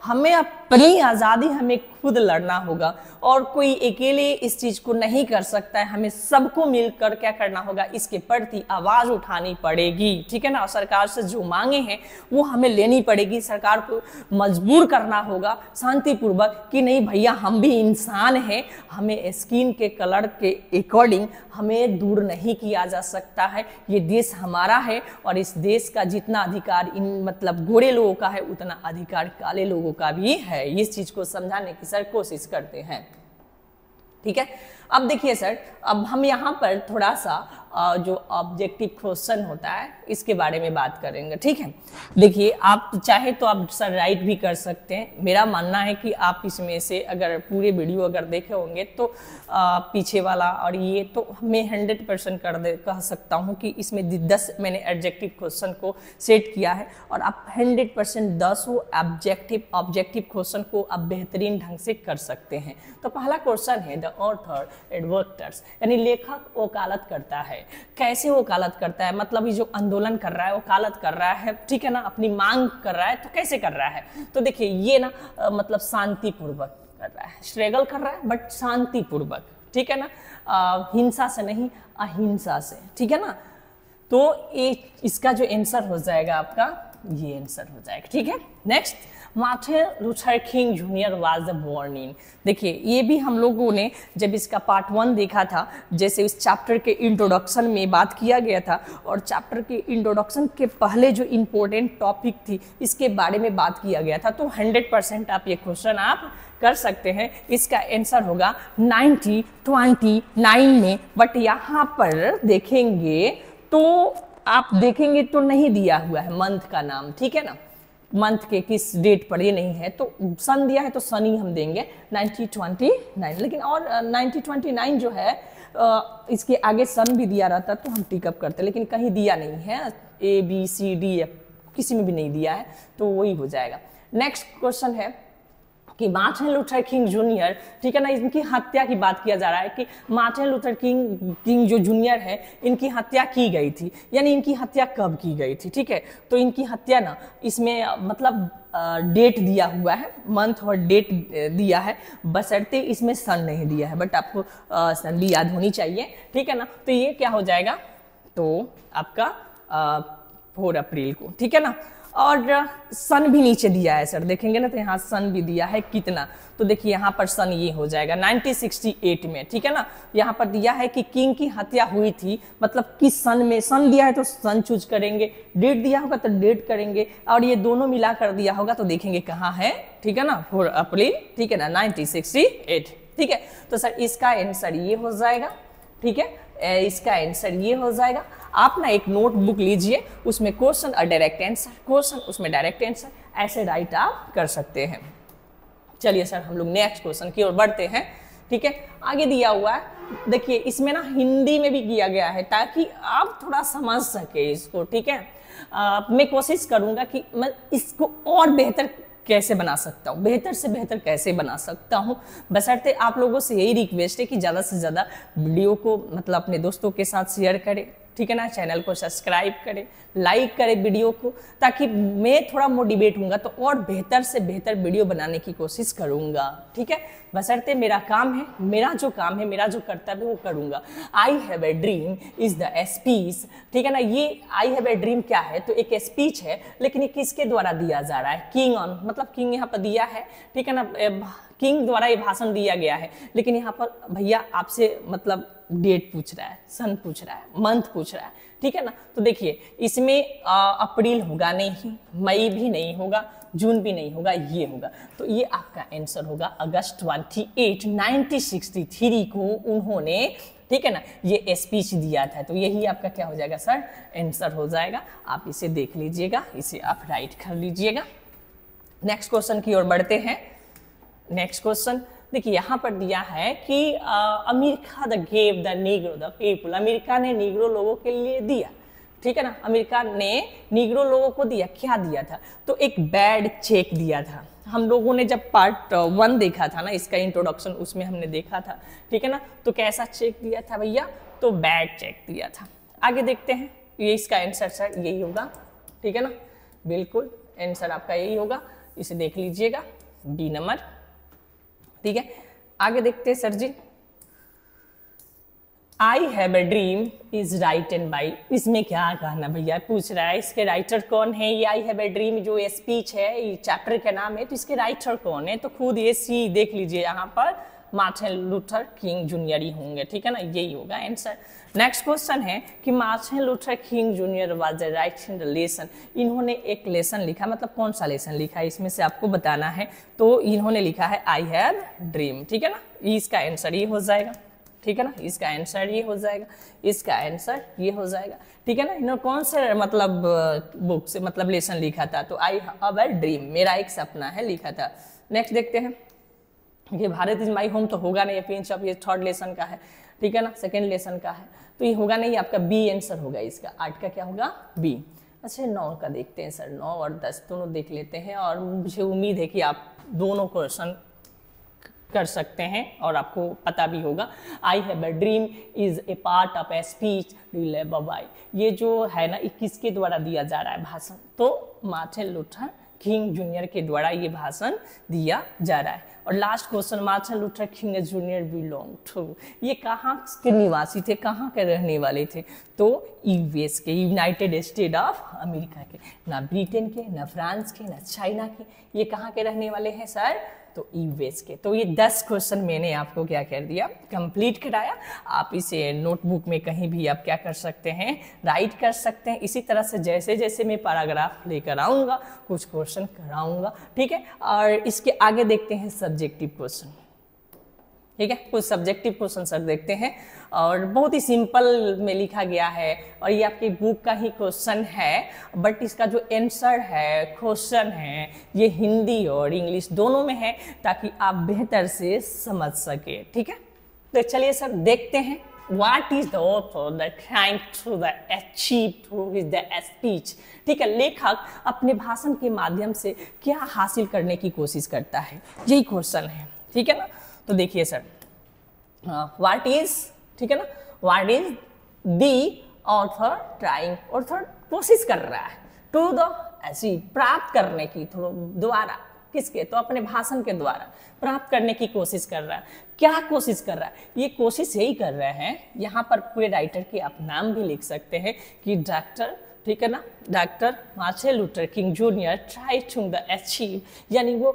हमें अपनी आज़ादी हमें खुद लड़ना होगा, और कोई अकेले इस चीज को नहीं कर सकता है, हमें सबको मिलकर क्या करना होगा, इसके प्रति आवाज उठानी पड़ेगी, ठीक है ना। और सरकार से जो मांगे हैं वो हमें लेनी पड़ेगी, सरकार को मजबूर करना होगा शांतिपूर्वक कि नहीं भैया हम भी इंसान हैं, हमें स्किन के कलर के अकॉर्डिंग हमें दूर नहीं किया जा सकता है, ये देश हमारा है, और इस देश का जितना अधिकार इन मतलब गोरे लोगों का है उतना अधिकार काले लोगों का भी है। इस चीज को समझाने की सर कोशिश करते हैं, ठीक है। अब देखिए सर, अब हम यहाँ पर थोड़ा सा जो ऑब्जेक्टिव क्वेश्चन होता है इसके बारे में बात करेंगे, ठीक है। देखिए आप चाहे तो आप सर राइट भी कर सकते हैं, मेरा मानना है कि आप इसमें से अगर पूरे वीडियो अगर देखे होंगे तो पीछे वाला और ये तो मैं 100% कह सकता हूँ कि इसमें 10 मैंने एडजेक्टिव क्वेश्चन को सेट किया है, और आप 100% 10 ऑब्जेक्टिव क्वेश्चन को आप बेहतरीन ढंग से कर सकते हैं। तो पहला क्वेश्चन है द ऑथर एडवर्टर्स, यानी लेखक वकालत करता है। कैसे वकालत करता है, मतलब ये जो आंदोलन कर रहा है, वकालत कर रहा है, ठीक है ना, अपनी मांग कर रहा है, तो कैसे कर रहा है, तो देखिए ये ना मतलब शांतिपूर्वक कर रहा है, स्ट्रगल कर रहा है बट शांतिपूर्वक, ठीक है ना, हिंसा से नहीं अहिंसा से, ठीक है ना। तो ये इसका जो आंसर हो जाएगा आपका ये आंसर हो जाएगा, ठीक है। Next, Martin Luther King Junior was the born in, देखिए ये भी हम लोगों ने जब इसका पार्ट 1 देखा था, जैसे इस चैप्टर के इंट्रोडक्शन में बात किया गया था, और चैप्टर के इंट्रोडक्शन के पहले जो इम्पोर्टेंट टॉपिक थी इसके बारे में बात किया गया था, तो 100% आप ये क्वेश्चन आप कर सकते हैं। इसका आंसर होगा 1929 में, बट यहाँ पर देखेंगे तो आप देखेंगे तो नहीं दिया हुआ है मंथ का नाम, ठीक है ना, मंथ के किस डेट पर ये नहीं है, तो सन दिया है तो सन ही हम देंगे 1929, लेकिन और 1929 जो है इसके आगे सन भी दिया रहता तो हम टिकअप करते, लेकिन कहीं दिया नहीं है, ABCD किसी में भी नहीं दिया है, तो वही हो जाएगा। नेक्स्ट क्वेश्चन है कि मार्टिन लूथर किंग जूनियर, ठीक है ना, इनकी हत्या की बात किया जा रहा है कि मार्टिन लूथर किंग जो जूनियर है इनकी हत्या की गई थी, यानी इनकी हत्या कब की गई थी, ठीक है। तो इनकी हत्या ना इसमें मतलब डेट दिया हुआ है, मंथ और डेट दिया है, बशर्ते इसमें सन नहीं दिया है, बट आपको सन भी याद होनी चाहिए, ठीक है ना। तो ये क्या हो जाएगा, तो आपका 4 अप्रैल को, ठीक है ना। और सन भी नीचे दिया है सर, देखेंगे ना तो यहाँ सन भी दिया है कितना, तो देखिए यहाँ पर सन ये हो जाएगा 1968 में, ठीक है ना। यहाँ पर दिया है कि किंग की हत्या हुई थी, मतलब किस सन में, सन दिया है तो सन चूज करेंगे, डेट दिया होगा तो डेट करेंगे, और ये दोनों मिला कर दिया होगा तो देखेंगे कहाँ है, ठीक है ना, 4 अप्रैल, ठीक है ना, 1968, ठीक है। तो सर इसका आंसर ये हो जाएगा, ठीक है, इसका आंसर ये हो जाएगा। आप ना एक नोटबुक लीजिए, उसमें क्वेश्चन और डायरेक्ट आंसर, क्वेश्चन उसमें डायरेक्ट आंसर, ऐसे राइट आप कर सकते हैं। चलिए सर हम लोग नेक्स्ट क्वेश्चन की ओर बढ़ते हैं, ठीक है। आगे दिया हुआ है, देखिए इसमें ना हिंदी में भी किया गया है ताकि आप थोड़ा समझ सके इसको, ठीक है। मैं कोशिश करूंगा कि मैं इसको और बेहतर कैसे बना सकता हूँ, बेहतर से बेहतर कैसे बना सकता हूँ। बशर्ते आप लोगों से यही रिक्वेस्ट है कि ज़्यादा से ज़्यादा वीडियो को मतलब अपने दोस्तों के साथ शेयर करें, ठीक है ना। चैनल को सब्सक्राइब करें, लाइक करें वीडियो को, ताकि मैं थोड़ा मोटिवेट होऊंगा तो और बेहतर से बेहतर वीडियो बनाने की कोशिश करूंगा, ठीक है। बशर्ते मेरा काम है, मेरा जो काम है, मेरा जो कर्तव्य है वो करूंगा। आई have a dream is the speech, ठीक है ना। ये आई हैव ए ड्रीम क्या है, तो एक स्पीच है, लेकिन ये किसके द्वारा दिया जा रहा है, किंग ऑन, मतलब किंग यहाँ पर दिया है, ठीक है ना। किंग द्वारा ये भाषण दिया गया है, लेकिन यहाँ पर भैया आपसे मतलब डेट पूछ रहा है, सन पूछ रहा है, मंथ पूछ रहा है, ठीक है ना। तो देखिए इसमें अप्रैल होगा नहीं, मई भी नहीं होगा, जून भी नहीं होगा, ये होगा। तो ये आपका आंसर होगा अगस्त 28, 1963 को उन्होंने, ठीक है ना, ये स्पीच दिया था। तो यही आपका क्या हो जाएगा सर, आंसर हो जाएगा। आप इसे देख लीजिएगा, इसे आप राइट कर लीजिएगा। नेक्स्ट क्वेश्चन की ओर बढ़ते हैं। नेक्स्ट क्वेश्चन देखिए यहाँ पर दिया है कि America the gave the Negro the people, America ने नीग्रो लोगों के लिए दिया, ठीक है ना। अमेरिका ने नीग्रो लोगों को दिया, क्या दिया था, तो एक बैड चेक दिया था। हम लोगों ने जब पार्ट 1 देखा था ना, इसका इंट्रोडक्शन, उसमें हमने देखा था, ठीक है ना। तो कैसा चेक दिया था भैया, तो बैड चेक दिया था। आगे देखते हैं, ये इसका आंसर सर यही होगा, ठीक है ना, बिल्कुल आंसर आपका यही होगा। इसे देख लीजिएगा, बी नंबर, ठीक है। आगे देखते हैं sir ji, I have a dream is written by, इसमें क्या कहना भैया पूछ रहा है, इसके राइटर कौन है। ये आई हैव ए ड्रीम जो ये स्पीच है, ये चैप्टर का नाम है, तो इसके राइटर कौन है, तो खुद ये सी देख लीजिए, यहाँ पर मार्टिन लूथर किंग जूनियर ही होंगे, ठीक है ना, यही होगा आंसर। नेक्स्ट क्वेश्चन है कि Martin Luther King Junior was writing the lesson, इन्होंने एक लेसन लिखा, मतलब कौन सा लेसन लिखा है इसमें से आपको बताना है। तो इन्होंने लिखा है आई हैव ड्रीम, ठीक है ना, इसका आंसर ये हो जाएगा, ठीक है ना, इसका आंसर ये हो जाएगा, इसका आंसर ये हो जाएगा, ठीक है ना। इन्होंने कौन से मतलब बुक से मतलब लेसन लिखा था, तो आई हैव ए ड्रीम, मेरा एक सपना है, लिखा था। नेक्स्ट देखते हैं, ये भारत इज माई होम तो होगा नहीं, पिंच ऑफ, ये थर्ड लेसन का है, ठीक है ना, सेकेंड लेसन का है, तो ये होगा नहीं, आपका बी आंसर होगा इसका। 8 का क्या होगा, बी। अच्छा 9 का देखते हैं सर, 9 और 10 दोनों देख लेते हैं, और मुझे उम्मीद है कि आप दोनों क्वेश्चन कर सकते हैं और आपको पता भी होगा। आई have a dream is a part of a speech delivered by, ये जो है ना, 21 के द्वारा दिया जा रहा है भाषण, तो मार्टिन लूथर किंग जूनियर के द्वारा ये भाषण दिया जा रहा है। और last question, Martin Luther King Junior belong to, ये कहाँ के निवासी थे, कहाँ के रहने वाले थे, तो यूएस के, यूनाइटेड स्टेट ऑफ अमेरिका के, ना ब्रिटेन के, ना फ्रांस के, ना चाइना के, ये कहाँ के रहने वाले हैं सर, तो यूएस के। तो ये 10 क्वेश्चन मैंने आपको क्या कर दिया, कंप्लीट कराया। आप इसे नोटबुक में कहीं भी आप क्या कर सकते हैं, राइट कर सकते हैं। इसी तरह से जैसे जैसे मैं पैराग्राफ लेकर आऊँगा, कुछ क्वेश्चन कराऊंगा, ठीक है। और इसके आगे देखते हैं सब्जेक्टिव क्वेश्चन, ठीक है, कुछ सब्जेक्टिव क्वेश्चन सर देखते हैं, और बहुत ही सिंपल में लिखा गया है, और ये आपकी बुक का ही क्वेश्चन है, बट इसका जो आंसर है, क्वेश्चन है, ये हिंदी और इंग्लिश दोनों में है, ताकि आप बेहतर से समझ सके, ठीक है। तो चलिए सर देखते हैं, What is the author that trying to achieve through his speech, ठीक है, लेखक अपने भाषण के माध्यम से क्या हासिल करने की कोशिश करता है, यही क्वेश्चन है, ठीक है ना। तो देखिए सर, व्हाट इज, ठीक है ना, what is the author trying, author कोशिश कर रहा है टू द अचीव, प्राप्त करने की, थोड़ा द्वारा, किसके, तो अपने भाषण के द्वारा प्राप्त करने की कोशिश कर रहा है। क्या कोशिश कर रहा है, ये कोशिश यही कर रहे हैं, यहाँ पर पूरे राइटर के आप नाम भी लिख सकते हैं कि डॉक्टर, ठीक है ना, doctor Martin Luther King Junior try to the achieve, यानी वो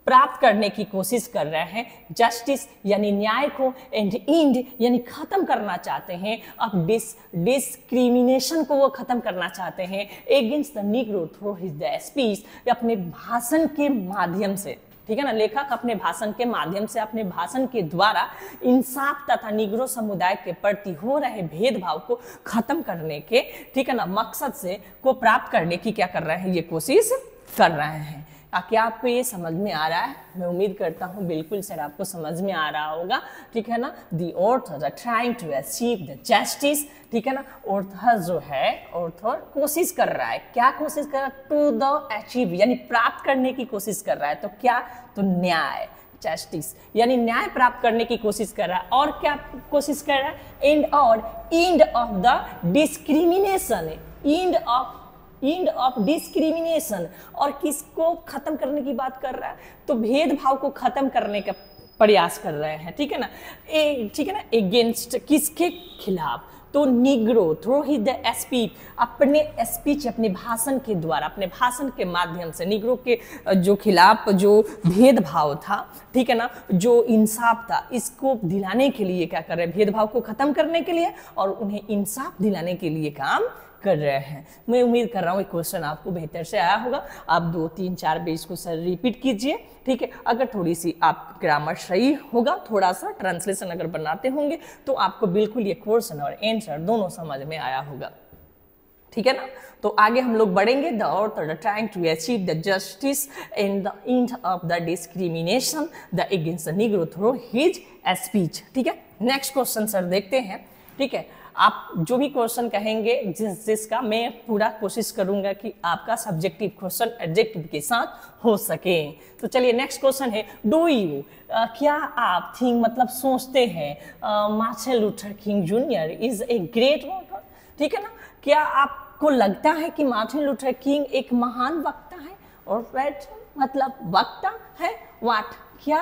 प्राप्त करने की कोशिश कर रहे हैं जस्टिस यानी न्याय को, एंड इंड यानी खत्म करना चाहते हैं, अब डिस्क्रिमिनेशन को वो खत्म करना चाहते हैं, against the Negro through his the speech, अपने भाषण के माध्यम से, ठीक है ना, लेखक अपने भाषण के माध्यम से, अपने भाषण के द्वारा इंसाफ तथा निग्रो समुदाय के प्रति हो रहे भेदभाव को खत्म करने के, ठीक है ना, मकसद से को प्राप्त करने की क्या कर रहे हैं, ये कोशिश कर रहे हैं। क्या आपको ये समझ में आ रहा है? मैं उम्मीद करता हूँ बिल्कुल सर आपको समझ में आ रहा होगा, ठीक है ना। The author trying to achieve the justice, ठीक है ना। ऑथर जो है, ऑथर कोशिश कर रहा है, क्या कोशिश कर रहा है? टू द अचीव यानी प्राप्त करने की कोशिश कर रहा है। तो क्या? तो न्याय, जस्टिस यानी न्याय प्राप्त करने की कोशिश कर रहा है। और क्या कोशिश कर रहा है? And of the discrimination, end of discrimination. और किसको खत्म करने की बात कर रहा है? तो भेदभाव को खत्म करने का प्रयास कर रहे हैं, ठीक है ना। ठीक है ना, अगेंस्ट किसके खिलाफ? तो Negro through he the speech, अपने स्पीच अपने भाषण के द्वारा, अपने भाषण के माध्यम से निग्रो के जो खिलाफ जो भेदभाव था, ठीक है ना, जो इंसाफ था, इसको दिलाने के लिए क्या कर रहे हैं? भेदभाव को खत्म करने के लिए और उन्हें इंसाफ दिलाने के लिए काम कर रहे हैं। मैं उम्मीद कर रहा हूँ ये क्वेश्चन आपको बेहतर से आया होगा। आप 2, 3, 4 पेज को सर रिपीट कीजिए, ठीक है। अगर थोड़ी सी आप ग्रामर सही होगा, थोड़ा सा ट्रांसलेशन अगर बनाते होंगे तो आपको बिल्कुल ये क्वेश्चन और आंसर दोनों समझ में आया होगा, ठीक है ना। तो आगे हम लोग बढ़ेंगे। The author trying to achieve the justice and the end of the discrimination the against the Negro through his speech, ठीक है। नेक्स्ट क्वेश्चन सर देखते हैं, ठीक है। आप जो भी क्वेश्चन कहेंगे जिसका मैं पूरा कोशिश करूंगा कि आपका सब्जेक्टिव क्वेश्चन एडजेक्टिव के साथ हो सके। तो चलिए नेक्स्ट क्वेश्चन है, डू यू, क्या आप थिंक मतलब सोचते हैं Martin Luther King junior is a great author, ठीक है ना। क्या आपको लगता है कि मार्टिन लूथर किंग एक महान वक्ता है? और राइट मतलब वक्ता है, व्हाट क्या?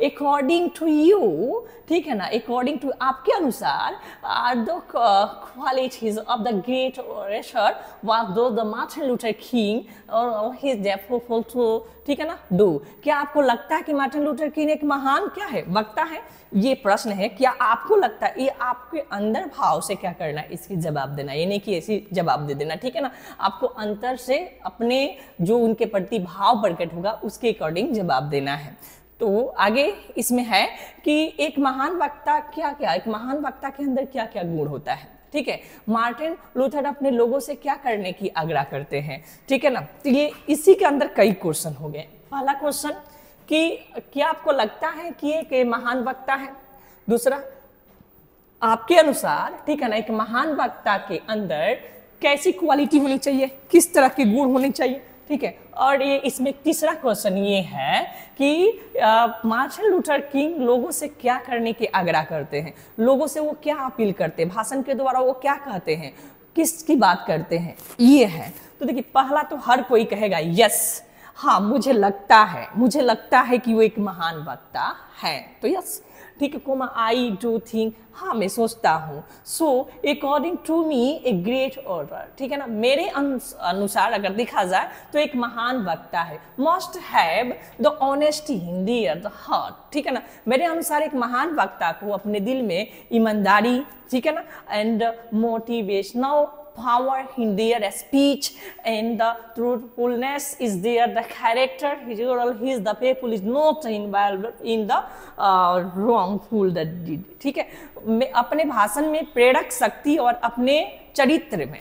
अकॉर्डिंग टू यू, ठीक है ना, अकॉर्डिंग टू आपके अनुसार are the qualities of the great orator was though the Martin Luther King और हिज डेफोफुल टू, ठीक है ना, डू। क्या आपको लगता है कि मार्टिन लूथर किंग एक महान क्या है? वक्ता है? ये प्रश्न है, क्या आपको लगता है? ये आपके अंदर भाव से क्या करना है, इसकी जवाब देना, ये नहीं कि ऐसी जवाब दे देना, ठीक है ना। आपको अंतर से अपने जो उनके प्रति भाव प्रकट होगा उसके अकॉर्डिंग जवाब देना है। तो आगे इसमें है कि एक महान वक्ता क्या क्या, एक महान वक्ता के अंदर क्या क्या गुण होता है, ठीक है। मार्टिन लूथर अपने लोगों से क्या करने की आग्रह करते हैं, ठीक है ना। तो ये इसी के अंदर कई क्वेश्चन हो गए। पहला क्वेश्चन कि क्या आपको लगता है कि एक महान वक्ता है? दूसरा, आपके अनुसार, ठीक है ना, एक महान वक्ता के अंदर कैसी क्वालिटी होनी चाहिए, किस तरह के गुण होने चाहिए, ठीक है। और ये इसमें तीसरा क्वेश्चन ये है कि मार्टिन लूथर किंग लोगों से क्या करने की आग्रह करते हैं, लोगों से वो क्या अपील करते हैं, भाषण के द्वारा वो क्या कहते हैं, किसकी बात करते हैं, ये है। तो देखिए पहला तो हर कोई कहेगा यस, हाँ मुझे लगता है कि वो एक महान वक्ता है, तो यस, ठीक है। कोमा आई डू थिंक, हाँ मैं सोचता हूँ। So according to me a great author, ठीक है ना, मेरे अनुसार अगर देखा जाए तो एक महान वक्ता है। Must have the honesty in their the heart, ठीक है ना, मेरे अनुसार एक महान वक्ता को अपने दिल में ईमानदारी, ठीक है ना, and motivational power in their speech and the truthfulness is there, the character his the people is not involved in the wrongful that did, ठीक है। मैं अपने भाषण में प्रेरक शक्ति और अपने चरित्र में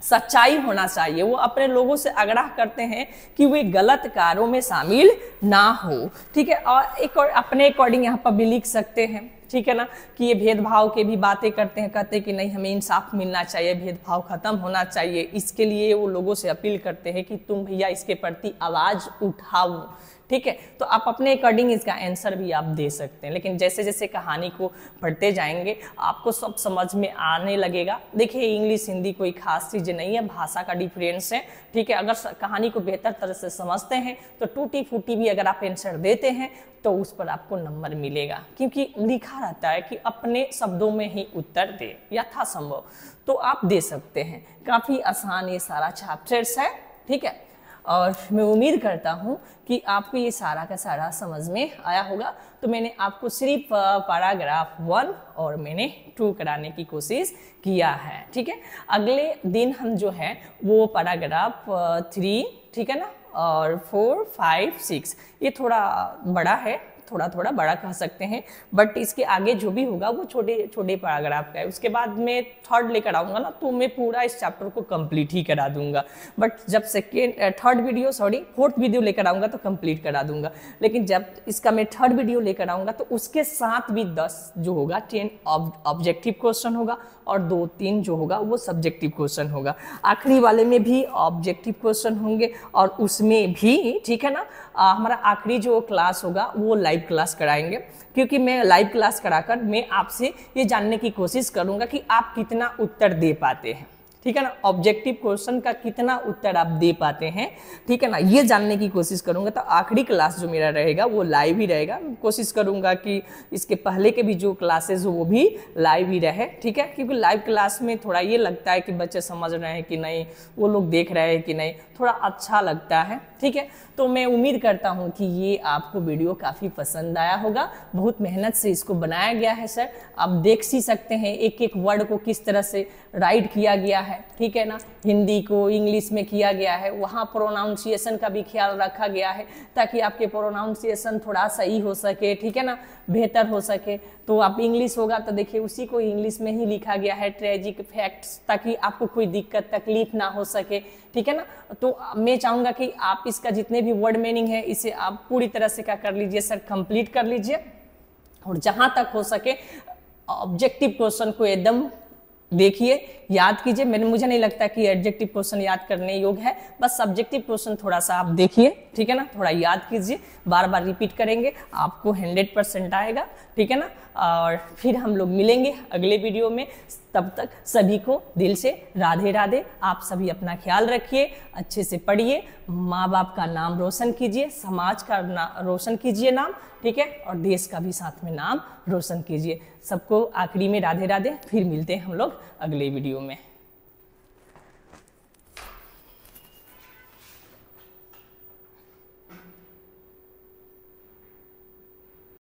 सच्चाई होना चाहिए। वो अपने लोगों से आग्रह करते हैं कि वे गलत कार्यों में शामिल ना हो, ठीक है। और एक और अपने अकॉर्डिंग यहाँ पर भी लिख सकते हैं, ठीक है ना, कि ये भेदभाव के भी बातें करते हैं, कहते हैं कि नहीं हमें इंसाफ मिलना चाहिए, भेदभाव खत्म होना चाहिए। इसके लिए वो लोगों से अपील करते हैं कि तुम भैया इसके प्रति आवाज उठाओ, ठीक है। तो आप अपने अकॉर्डिंग इसका आंसर भी आप दे सकते हैं, लेकिन जैसे जैसे कहानी को पढ़ते जाएंगे आपको सब समझ में आने लगेगा। देखिए इंग्लिश हिंदी कोई खास चीज़ नहीं है, भाषा का डिफरेंस है, ठीक है। अगर कहानी को बेहतर तरह से समझते हैं तो टूटी फूटी भी अगर आप आंसर देते हैं तो उस पर आपको नंबर मिलेगा, क्योंकि लिखा रहता है कि अपने शब्दों में ही उत्तर दे यथासंभव, तो आप दे सकते हैं। काफ़ी आसान ये सारा चैप्टर्स है, ठीक है। और मैं उम्मीद करता हूँ कि आपको ये सारा का सारा समझ में आया होगा। तो मैंने आपको सिर्फ पैराग्राफ 1 और मैंने 2 कराने की कोशिश किया है, ठीक है। अगले दिन हम जो है वो पैराग्राफ 3, ठीक है ना, और 4, 5, 6 ये थोड़ा बड़ा है थोड़ा थोड़ा बड़ा कह सकते हैं, बट इसके आगे जो भी होगा वो छोटे छोटे पैराग्राफ का है। उसके बाद मैं थर्ड लेकर आऊँगा ना तो मैं पूरा इस चैप्टर को कंप्लीट ही करा दूंगा, बट जब फोर्थ वीडियो लेकर आऊँगा तो कंप्लीट करा दूंगा। लेकिन जब इसका मैं थर्ड वीडियो लेकर आऊँगा तो उसके साथ भी 10 जो होगा 10 ऑब्जेक्टिव क्वेश्चन होगा और 2-3 जो होगा वो सब्जेक्टिव क्वेश्चन होगा। आखिरी वाले में भी ऑब्जेक्टिव क्वेश्चन होंगे और उसमें भी, ठीक है ना, हमारा आखिरी जो क्लास होगा वो लाइव क्लास कराएंगे, क्योंकि मैं लाइव क्लास कराकर मैं आपसे ये जानने की कोशिश करूंगा कि आप कितना उत्तर दे पाते हैं, ठीक है ना, ऑब्जेक्टिव क्वेश्चन का कितना उत्तर आप दे पाते हैं, ठीक है ना, ये जानने की कोशिश करूंगा। तो आखिरी क्लास जो मेरा रहेगा वो लाइव ही रहेगा। कोशिश करूंगा कि इसके पहले के भी जो क्लासेस हो वो भी लाइव ही रहे, ठीक है, क्योंकि लाइव क्लास में थोड़ा ये लगता है कि बच्चे समझ रहे हैं कि नहीं, वो लोग देख रहे हैं कि नहीं, थोड़ा अच्छा लगता है, ठीक है। तो मैं उम्मीद करता हूं कि ये आपको वीडियो काफ़ी पसंद आया होगा। बहुत मेहनत से इसको बनाया गया है सर, आप देख सी सकते हैं एक एक वर्ड को किस तरह से राइट किया गया है, ठीक है ना, हिंदी को इंग्लिश में किया गया है, वहाँ प्रोनाउंसिएशन का भी ख्याल रखा गया है ताकि आपके प्रोनाउंसिएशन थोड़ा सही हो सके, ठीक है ना, बेहतर हो सके। तो आप इंग्लिश होगा तो देखिए उसी को इंग्लिश में ही लिखा गया है, ट्रेजिक फैक्ट्स, ताकि आपको कोई दिक्कत तकलीफ ना हो सके, ठीक है ना। तो मैं चाहूँगा कि आप इसका जितने भी वर्ड मीनिंग है इसे आप पूरी तरह से क्या कर लीजिए सर, कंप्लीट कर लीजिए, और जहाँ तक हो सके ऑब्जेक्टिव क्वेश्चन को एकदम देखिए, याद कीजिए। मुझे नहीं लगता कि एडजेक्टिव क्वेश्चन याद करने योग्य है, बस सब्जेक्टिव क्वेश्चन थोड़ा सा आप देखिए, ठीक है ना, थोड़ा याद कीजिए, बार बार रिपीट करेंगे, आपको 100% आएगा, ठीक है ना। और फिर हम लोग मिलेंगे अगले वीडियो में, तब तक सभी को दिल से राधे राधे। आप सभी अपना ख्याल रखिए, अच्छे से पढ़िए, माँ बाप का नाम रोशन कीजिए, समाज का रोशन कीजिए नाम, ठीक है, और देश का भी साथ में नाम रोशन कीजिए। सबको आखिरी में राधे राधे, फिर मिलते हैं हम लोग अगले वीडियो में।